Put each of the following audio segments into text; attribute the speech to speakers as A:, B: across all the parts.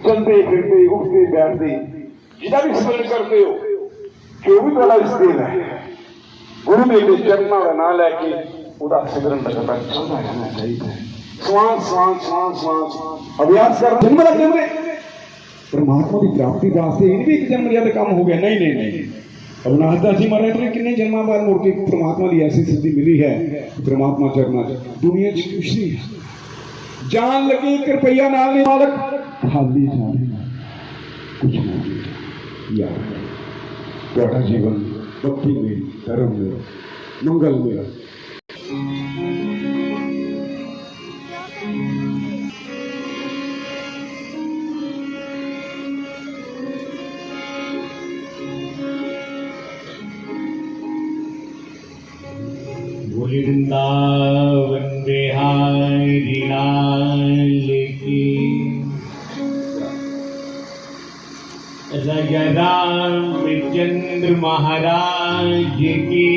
A: चलते फिरते उठते बैठते जिदा भी स्मरण करते हो जो भी बड़ा स्थिर है गुरुदेव के चरणों का नाम लैके ਉਹਦਾ ਸਿਮਰਨ ਲਗਾਤਾਰ ਚੱਲਦਾ ਰਹਿਣਾ ਚਾਹੀਦਾ ਹੈ। श्वास अभ्यास कर जन्म लग जाते परमात्मा की प्राप्ति वास्ते इन भी एक जन्म लिया तो काम हो गया। नहीं नहीं नहीं अविनाश दास जी महाराज ने कितने जन्मों बाद मुड़ के परमात्मा की ऐसी सिद्धि मिली है परमात्मा चरना दुनिया च कुछ नहीं है। जान लगी एक रुपया नाल नहीं मालक खाली जाने कुछ नहीं यार ਤੁਹਾਡਾ जीवन भक्ति में धर्म में मंगल में
B: वृंदावन बिहारी लाल की राजा रामचंद्र महाराज की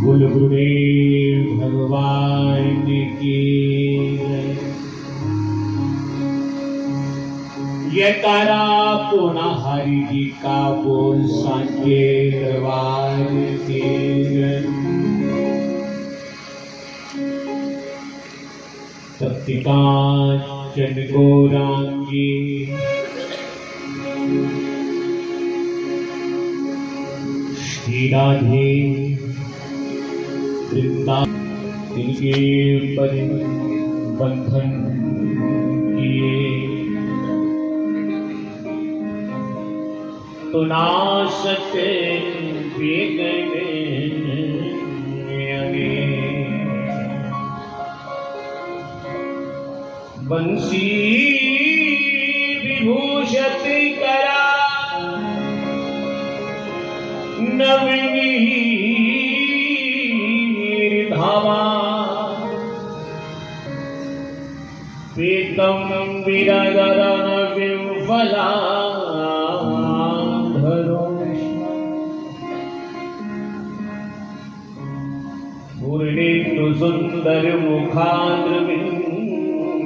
B: बोल गुरुदेव भगवान की ये तारा पुनः हरि जी का बोल सांचे दरबार के सत्तिकांचन गौरांगी श्री राधे वृंदावन इनके पर बंधन किए तो ना सके बंसी विभूषित करा नवनीर धावा पीतम विरदरन विफला पूर्णेन्दु सुंदर मुखांद्र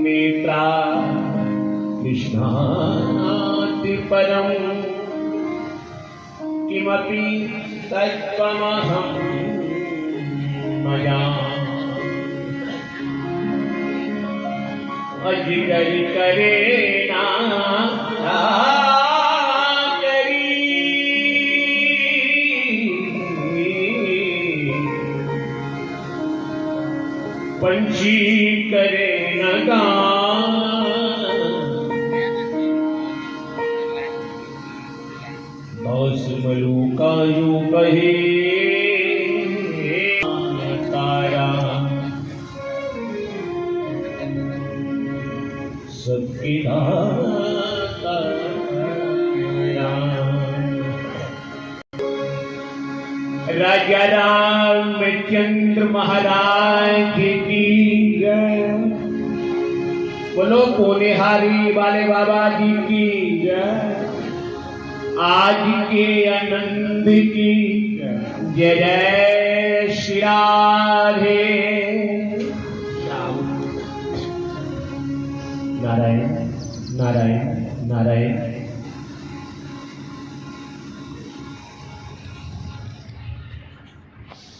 B: नेत्रा कृष्णाति परम किमपि तत्त्वमहं न जाने अजिगर करे ना पंछी करे न गान दौस मलूका यूं कहे तारा सबकी दाता राजा रामचंद्र महाराज की जय बोलो कोनेहारी वाले बाबा जी की जय आज के आनंद की जय जय श्री राधे नारायण नारायण नारायण।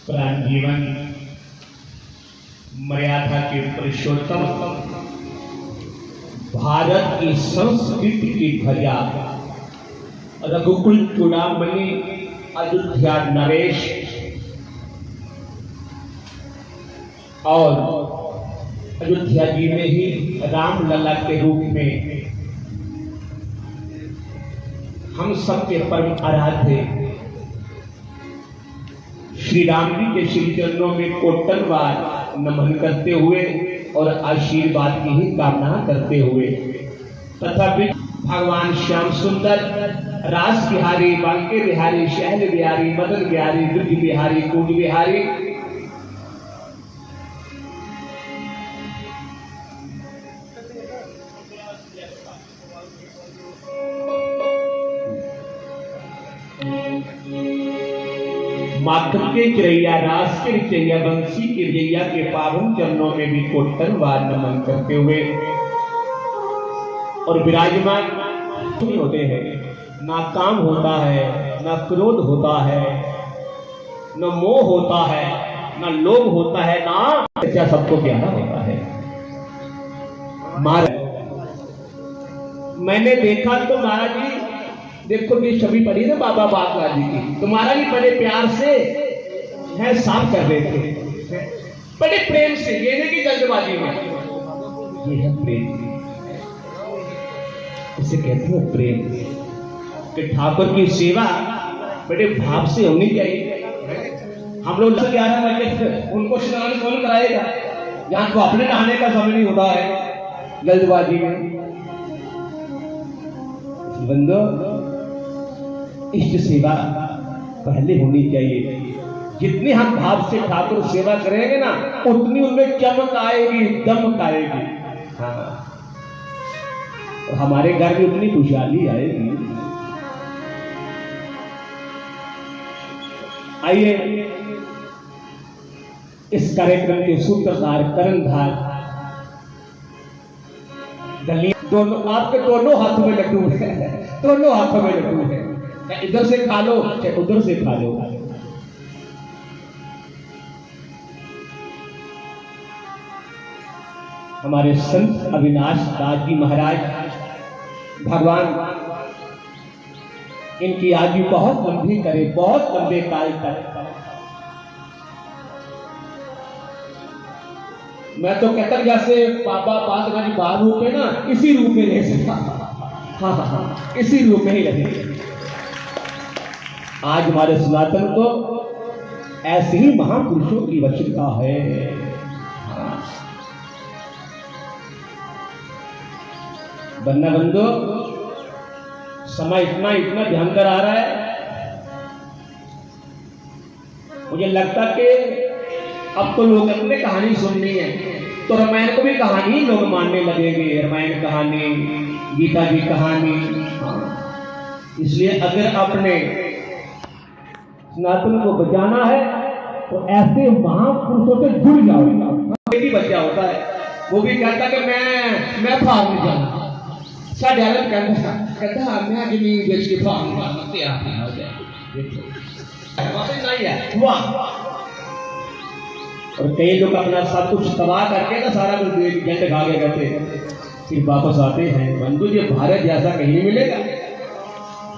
B: प्राण जीवन मर्यादा के पुरुषोत्तम भारत की संस्कृति की ध्वजा रघुकुल चूड़ामणि अयोध्या नरेश और अयोध्या जी में ही रामलला के रूप में हम सबके परम आराध्य श्री राम जी के श्री चरणों में कोटनवार नमन करते हुए और आशीर्वाद की ही कामना करते हुए तथा भगवान श्याम सुंदर रास बिहारी बांके बिहारी शहर बिहारी मदन बिहारी ब्रज बिहारी कुंज बिहारी माखन के चिरैया रास के चिरैया बंसी के रैया के पावन चरणों में भी कोटनवार नमन करते हुए और विराजमान नहीं होते हैं, ना काम होता है, ना क्रोध होता है, ना मोह होता है, ना लोभ होता है, ना क्या सबको प्यारा होता है। महाराज मैंने देखा तो महाराज जी देखो ये छवि पड़ी ना बाबा बागला जी की, तो महाराज जी बड़े प्यार से है साफ कर रहे थे, बड़े प्रेम से, ये नहीं कि जल्दबाजी में, ये है प्रेम, इसे कहते हैं प्रेम। कि ठाकुर की सेवा बड़े भाव से होनी चाहिए। हम लोग 11 बजे उनको स्नान कौन कराएगा, यहाँ को अपने नहाने का समय नहीं होता है जल्दबाजी में। बंदो इष्ट सेवा पहले होनी चाहिए। जितनी हम भाव से ठाकुर सेवा करेंगे ना, उतनी उनमें चमक आएगी, दमक आएगी। हाँ, हमारे घर में उतनी खुशहाली आएगी। आइए इस कार्यक्रम के सूत्रधार कर्णधार दोनों, आपके दोनों हाथों में लड्डू है, दोनों हाथों में लड्डू है, इधर से खा लो चाहे उधर से खा लो। हमारे संत अविनाश दास जी महाराज, भगवान इनकी आयु बहुत लंबी करे, बहुत लंबे काल तक। मैं तो कहता जैसे बाबा बागला जी बाहर रूप में ना, इसी रूप में रह सकता। हाँ, इसी रूप में ही रहे। आज हमारे सनातन को ऐसे ही महापुरुषों की वचनता है। बन्ना बंदो, समय इतना इतना भयंकर आ रहा है, मुझे लगता कि अब तो लोग अपने कहानी सुननी है तो रामायण को भी कहानी लोग मानने लगेंगे। रामायण कहानी, गीता की कहानी। इसलिए अगर अपने सनातन को बचाना है तो ऐसे महापुरुषों से जुड़ जाओ। एक ही बच्चा होता है, वो भी कहता कि मैं भाग नहीं जाना। साढ़े अलग कहता मैं जमीन बेच के भाग नहीं है। और कई लोग अपना सब कुछ तबाह करके ना, सारा कुछ जंड खा के करते फिर वापस आते हैं। बंधु जी, भारत जैसा कहीं नहीं मिलेगा।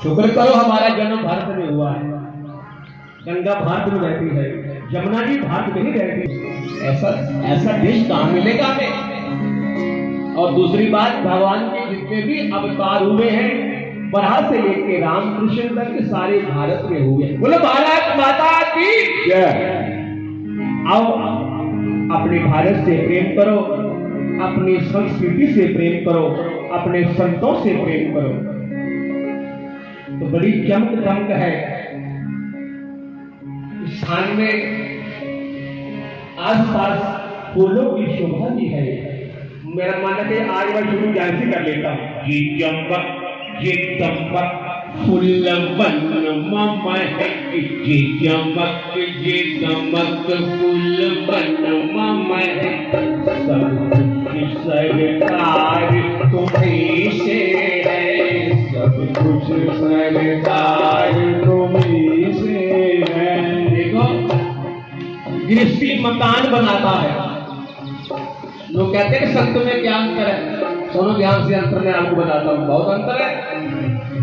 B: शुक्र करो हमारा जन्म भारत में हुआ है। गंगा भारत में रहती है, जमुना जी भारत में ही रहती है। ऐसा देश कहाँ मिलेगा हमें। और दूसरी बात, भगवान के जितने भी अवतार हुए हैं, बरहा से लेके रामकृष्ण तक सारे भारत में हुए। बोलो भारत माता की जय। आओ अपने भारत से प्रेम करो, अपनी संस्कृति से प्रेम करो, अपने संतों से प्रेम करो, तो बड़ी चमक दमक है। इस स्थान में आसपास फूलों की शोभा भी है। मेरा मन है आज मैं शुरू जान से कर लेता हूँ। ये चमक, ये चमक फूल बन मम है, ये चमक, ये चमक फूल बन मम है। सब कुछ सरकार तुम्हीं से है, सब कुछ सरकार तुम्हीं से है। देखो, गृहस्थी मकान बनाता है। लोग कहते हैं कि संत में क्या अंतर है। सुनो ध्यान से, अंतर मैं आपको बताता हूँ। बहुत अंतर है,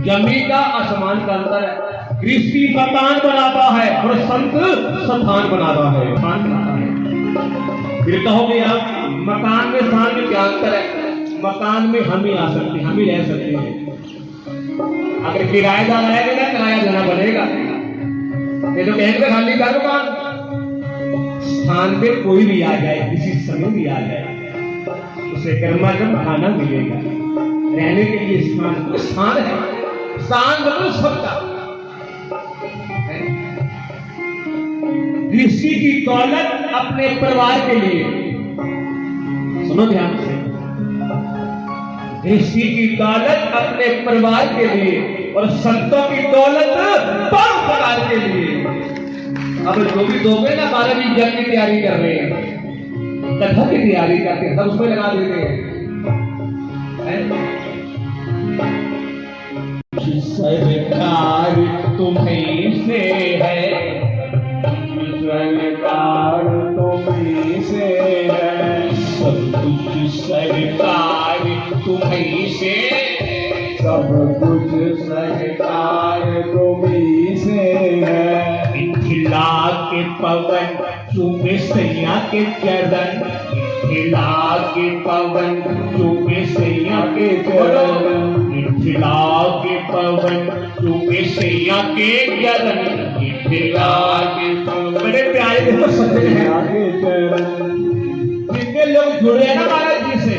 B: जमीन का आसमान का अंतर है। गृहस्थी मकान बनाता है और संत स्थान बनाता है, स्थान बनाता है। फिर कहोगे आप मकान में स्थान में क्या अंतर है। मकान में हम ही आ सकते हैं, हम ही रह सकते हैं। अगर किराएदार रहेगा ना, किराया देना पड़ेगा। ये तो कहेंगे खाली कर मकान। स्थान पे कोई भी आ जाए, किसी समय भी आ जाए, उसे गर्मा गर्म खाना मिलेगा। रहने के लिए स्थान है। स्थान मतलब सबका। गृहस्थी की दौलत अपने परिवार के लिए, सुनो ध्यान से, गृहस्थी की दौलत अपने परिवार के लिए और संतों की दौलत परोपकार के लिए। अब जो भी दोगे ना, 12वीं जंग की तैयारी कर रहे हैं, कथा की तैयारी करते हैं, सब उसमें लगा देते हैं। सरकार तुम्हीं से है,
A: सरकार तुम्हीं से है,
B: सब कुछ सरकार तुम्हीं से,
A: सब कुछ सरकार तुम्हीं से है।
B: मिथिला के पवन चूमे सैया के चरण, मिथिला के पवन चूमे सैया के चरण, मिथिला के पवन चूमे सैया के चरण, मिथिला के पवन। बड़े प्यारे देखो सज्जन हैं
A: आगे चरण,
B: जितने लोग जुड़े हैं ना महाराज जी से,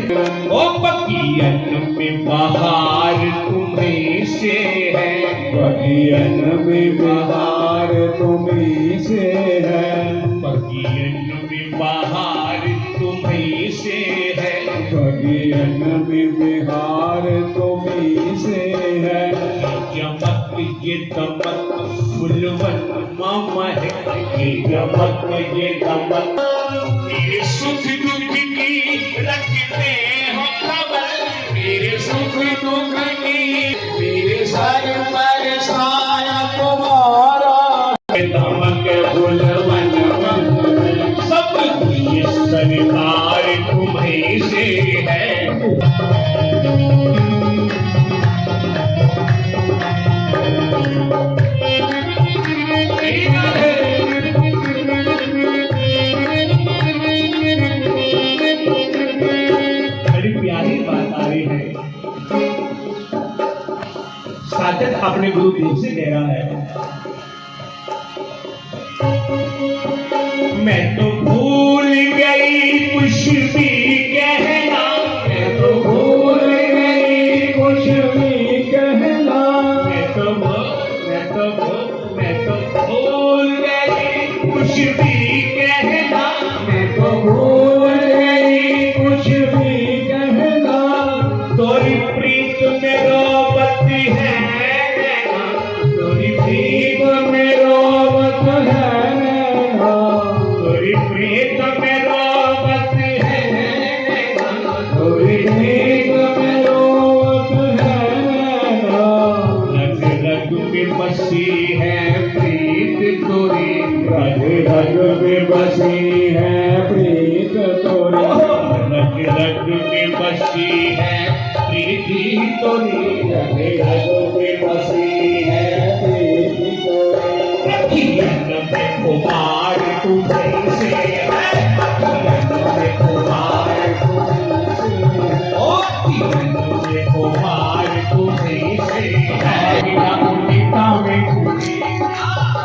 B: ओ बगियन में बहार तुम्हीं से है,
A: बगियन में बहार तुम्हीं से है,
B: बगियन में बहार तुम्हीं से है,
A: बगियन में बहार तुम्हीं से है।
B: चमक ये दमक फुलवन महक, ये चमक ये दमक, मेरे सुख दुख की रखते हो खबर, मेरे सुख दुख की, मेरे सर पर साया तुम्हारा, दमक फुलवन महक, सब ये सरकार तुम्हीं से है। बड़ी प्यारी बात आ रही है, साजन अपने गुरुदेव से कह रहा है, मैं तो भूल गई कुछ भी कहना, मैं तो भूल गई कुछ भी कहना, मैं तो भूल गई कुछ भी कहना, मैं तो भूल गई कुछ भी कहना, तोरी प्रीत में रोबत है नैना, तोरी प्रीत में रोबत है नैना, तोरी प्रीत में रोबत है नैना, तोरी प्रीत में रोबत है नैना, रग रग में बसी है प्रीत तोरी,
A: रग रग में बसी है प्रीत तोरी,
B: रग रग में बसी है प्रीति तोरी,
A: रग रग में बसी है प्रीति तोरी।
B: अखियन में कुमार तुम्हीं से है, अखियन में कुमार तुम्हीं से है, ओ अखियन में कुमार तुम्हीं से है, बिना उदिता में तुझे,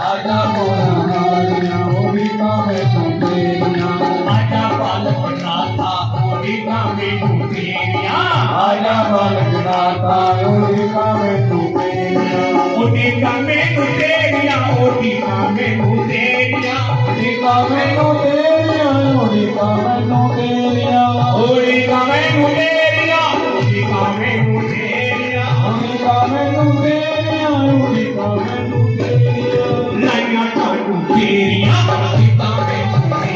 A: आजा मोरा हारिया उदिता में तुझे,
B: आजा बालक नाथा उदिता में तुझे,
A: आजा बालक नाथा उदिता में तुझे,
B: उदिता में तुझे, उदिता में तुझे,
A: उदिता में तुझे, उदिता में तुझे,
B: उदिता में तुझे, उदिता में तुझे,
A: उदिता में तुझे, उदिता में तुझे,
B: लाया काटू तेरिया, उदिता में तुझे,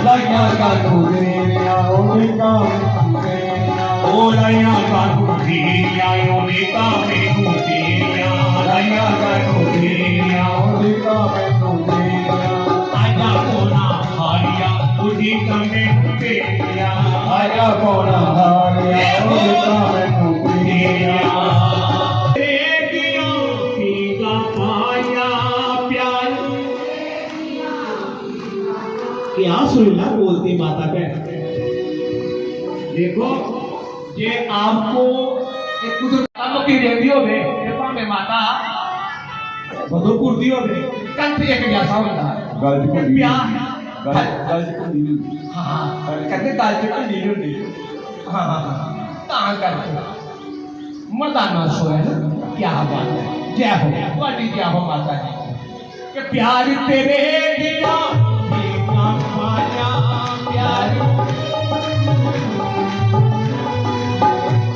A: लगा का तुझे, उदिता में तुझे,
B: ओ लाया काटू तेरिया, उदिता में तुझे, लाया काटू तेरिया,
A: उदिता में तुझे,
B: आजा कोना हारिया, उदिता में तुझे,
A: आजा मोरा हारिया उदिता में तुझे।
B: क्या सुनना बोलती माता बहन, देखो ये आपको एक कुछ की रेडियो में कृपा में माता बदरपुर दियो में कंठ एक जैसा होता है
A: गलत को नहीं।
B: प्यार
A: गलत को नहीं।
B: हाँ कहते दाल को नीलू नहीं, हाँ कहाँ करते मर्दाना सो है ना, क्या बात है, जय हो वाटी जय हो माता जी के प्यार तेरे बिना माया प्यार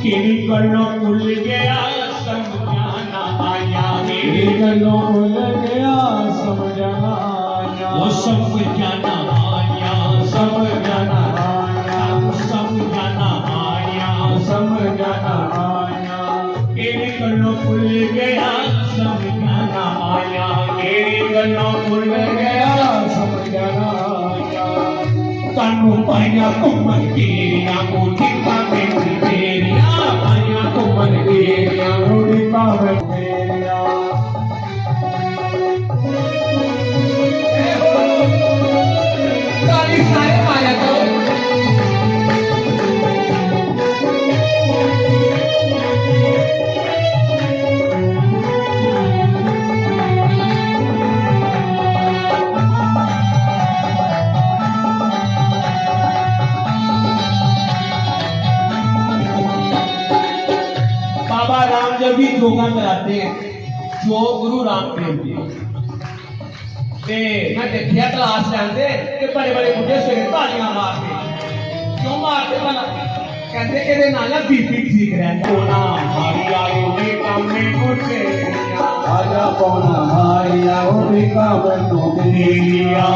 B: किन करना भूल गया समझाना आया मेरे
A: गलों भूल गया समझना आया,
B: वो समझाना आया
A: समझना आया,
B: समझाना आया
A: समझना आया,
B: किन करना भूल गया कानू पाइया घूमन केरिया मोटिका में तेरिया पाइया घूमन केरिया मोटिका में तेरिया ताली सारे माया करो बाबा राम जब भी योगा कराते हैं जो गुरु रामदेव जी ते मैं देखिया क्लास लेंदे ते बड़े बड़े बुढ़े सवेरे तालियां मारते क्यों मारते भला कहते कि नाल ना बीपी ठीक रहे कोना हारिया ओने काम में कोटे आजा कोना हारिया ओने काम में कोटे लिया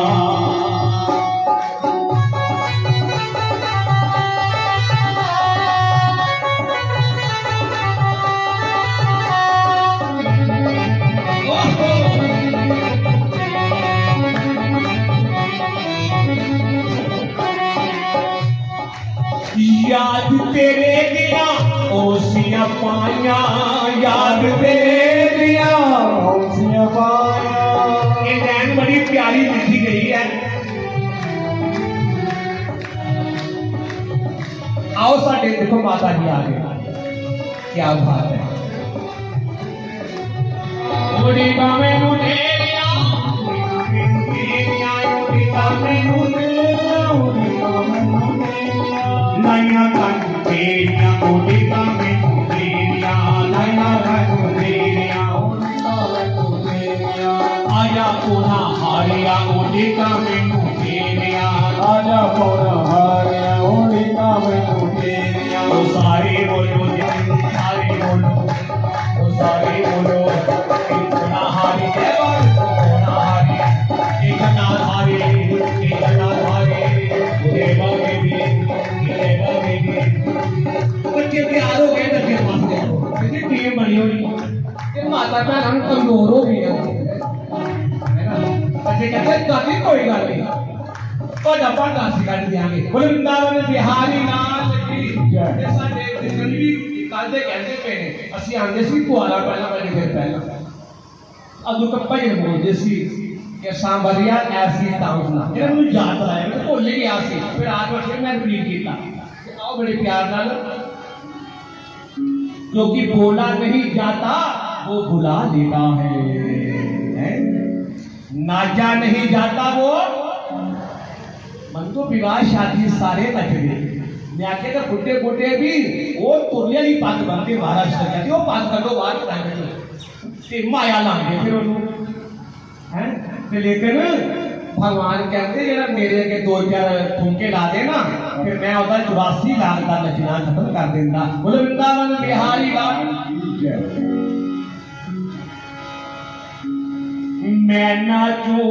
B: याद तेरे दिया ओसिया पाया याद तेरे दिया ओसिया पाया ये लाइन बड़ी प्यारी लिखी गई है आओ साढ़े देखो माता जी आ गए क्या बात है मुड़ी बामे मुझे लाया कानू तेरिया मोटिका में तेरिया लाया कानू तेरिया आया कोना हारिया मोटिका में तेरिया आजा कोना हारिया मोटिका में तेरिया ओ सारे बोलो ओ सारे बोलो कोना हारी कोना हारी एक नाथ हारी एक नाथ हारी देवा देवी बच्चे तैयार हो गए दर्जे पास किसी टीम बनी हुई ये माता का रंग कमजोर हो गया है ना बच्चे कहते हैं दादी कोई गल नहीं ਤੁਹਾਡਾ ਭਾਂਡਾ ਅਸੀਂ ਕੱਢ ਦਿਆਂਗੇ ਬੋਲੇ ਵਰਿੰਦਾਵਨ ਬਿਹਾਰੀ ਲਾਲ ਕੀ ਇਹ ਸਾਡੇ ਜਿੰਨ ਵੀ ਕੱਲ ਦੇ ਕਹਿੰਦੇ ਪਏ ਨੇ ਅਸੀਂ ਆਂਦੇ ਸੀ ਕੁਆਰਾ ਪਹਿਲਾਂ ਬੜੇ ਦਿਨ ਪਹਿਲਾਂ ਅਦੂ ਕੱਪਾ ਹੀ ਬੋਲਦੇ ਸੀ ਕਿ ਸਾਂਭਰਿਆ ਐਸੀ ਤਾਉਨਾ ਇਹਨਾਂ ਨੂੰ ਯਾਦ ਆਇਆ ਮੈਂ ਭੁੱਲ ਗਿਆ ਸੀ ਫਿਰ ਆਜ ਫਿਰ ਮੈਂ ਰਿਪੀਟ ਕੀਤਾ आओ बड़े प्यार नाल क्योंकि बोला नहीं जाता वो भुला देता है नाचा नहीं जाता वो मन तो विवाह शादी सारे बच गए मैं आके तो बुढ़े बुढ़े भी वो तुरलिया ही पग बनते महाराष्ट्र कहते वो पग करो बाहर माया लागे फिर उन्होंने है लेकिन भगवान कहते जरा मेरे के दो चार ठुमके ला देना फिर मैं उधर 84 लाख का नचना खत्म कर देता बोले वृंदावन बिहारी लाल मैं नाचू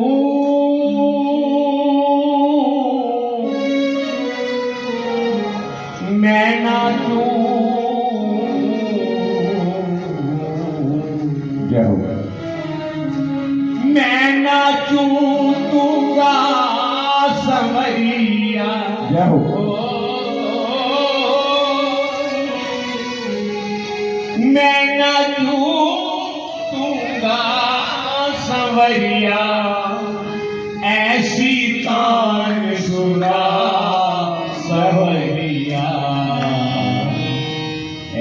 B: मैं नाचू जय हो मैं नाचू दूंगा संवरिया जय हो मैं नाचू दूंगा संवरिया ऐसी तान सुना संवरिया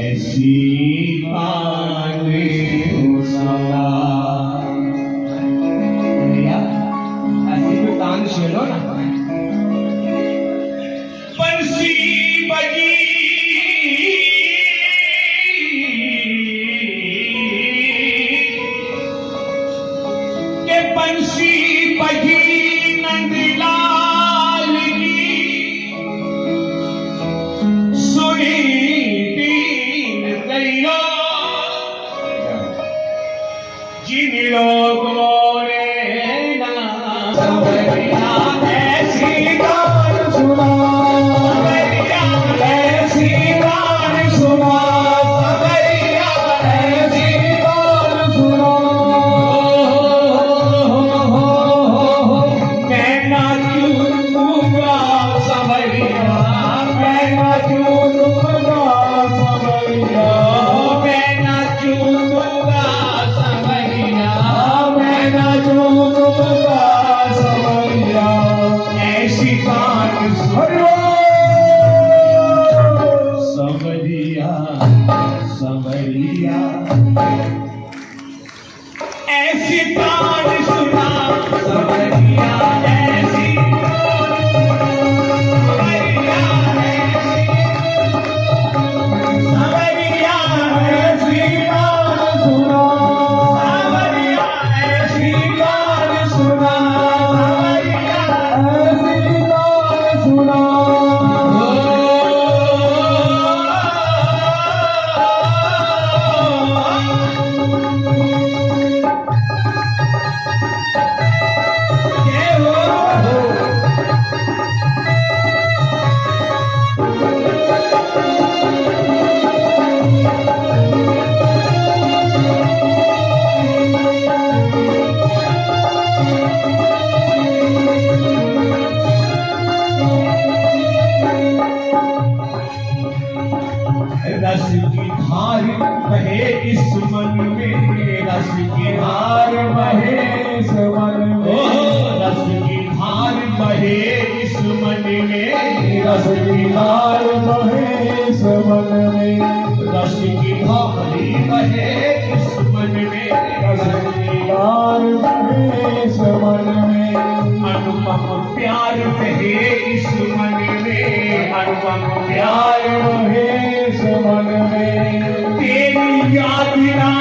B: ऐसी तान सुना सुनो ना बंसी बजी के बंसी संवरिया संवरिया ऐसी तान सुना संवरिया ऐसी संवरिया ऐसी तान सुना संवरिया ऐसी तान सुना संवरिया ऐसी तान सुना रस की धार बहे इस मन में रस की धार बहे इस मन में रस की धार बहे इस मन में रस की धार बहे इस मन में रस की धार बहे इस मन में रस की धार बहे इस मन में अनुपम प्यार बहे इस मन में अनुपम प्यार बहे इस मन में तेरी याद ना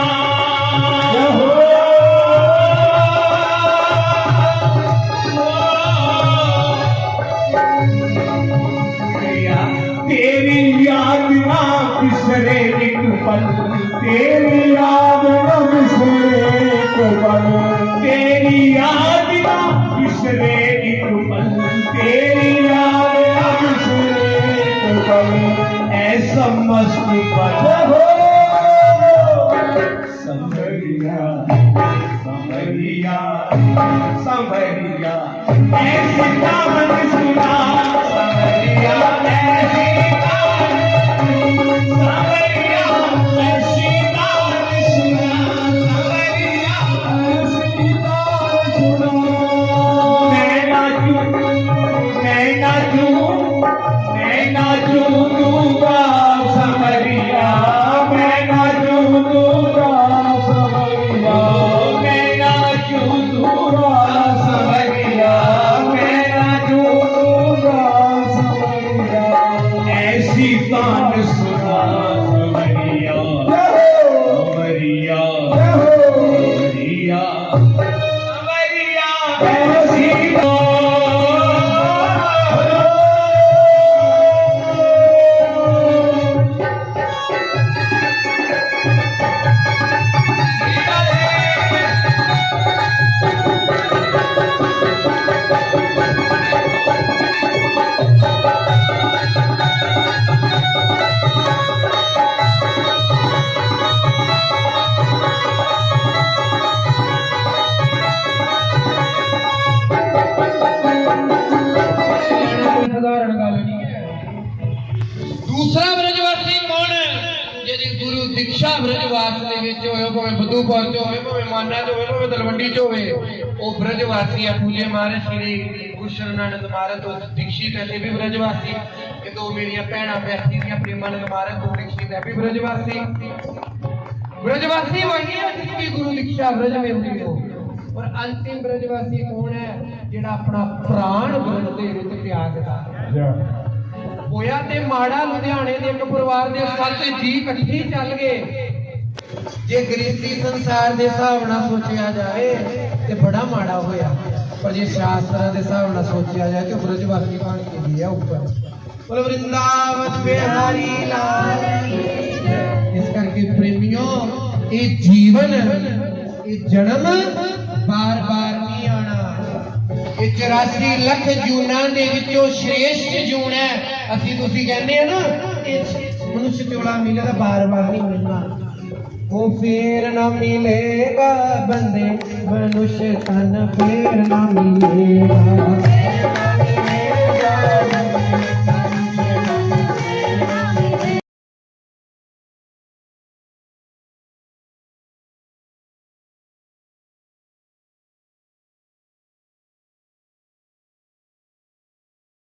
B: तेरी याद ना बिसरे एक पल तेरी याद ना बिसरे एक पल तेरी याद ना बिसरे एक पल तेरी याद ना बिसरे एक पल ऐसा मस्त पल हो संवरिया संवरिया संवरिया ऐसी तान सुना संवरिया ऐसी तान संवरिया ऐसी तान सुना संवरिया ऐसी तान सुना नैना दूंगा संवरिया नैना दूंगा संवरिया नैना दूंगा संवरिया नैना दूंगा संवरिया ऐसी तान सुना संवरिया संवरिया संवरिया संवरिया ऐसी
C: दूसरा ब्रजवासी कौन है जिहदी गुरु दीक्षा ब्रजवास दे विच होए भावें बधूपुर च होए भावें माना च होए भावें तलवंडी च होए वो ब्रजवासी है पूजे महाराज श्री गुरशरणानंद महाराज तो दीक्षित है भी ब्रजवासी ये दो मेरी भैणां बैठी दी प्रेमानंद महाराज तो दीक्षित है भी ब्रजवासी वही है जिसकी गुरु दीक्षा ब्रज में हुई हो और अंतिम ब्रजवासी कौन है जिहड़ा अपना प्राण ब्रज दे विच त्यागदा होया ते माड़ा लुधियाने दे एक परिवार दे 7 जी इकट्ठे चल गए जे गृहस्थी संसार दे हिसाब नाल सोचिया जाए ते बड़ा माड़ा होया पर जे शास्त्रां दे हिसाब नाल सोचिया जाए ते ब्रजवासी बन के गया ऊपर बोल वृंदावन बिहारी लाल इस करके प्रेमियों ये जीवन ये जन्म बार बार नहीं आना ये 84 लाख जूना दे विचों श्रेष्ठ जून है असी तुसी कहने हैं ना मनुष्य चोला मिलेगा बार बार नहीं मिलना वो फिर ना मिलेगा बंदे मनुष्य तन फिर ना मिलेगा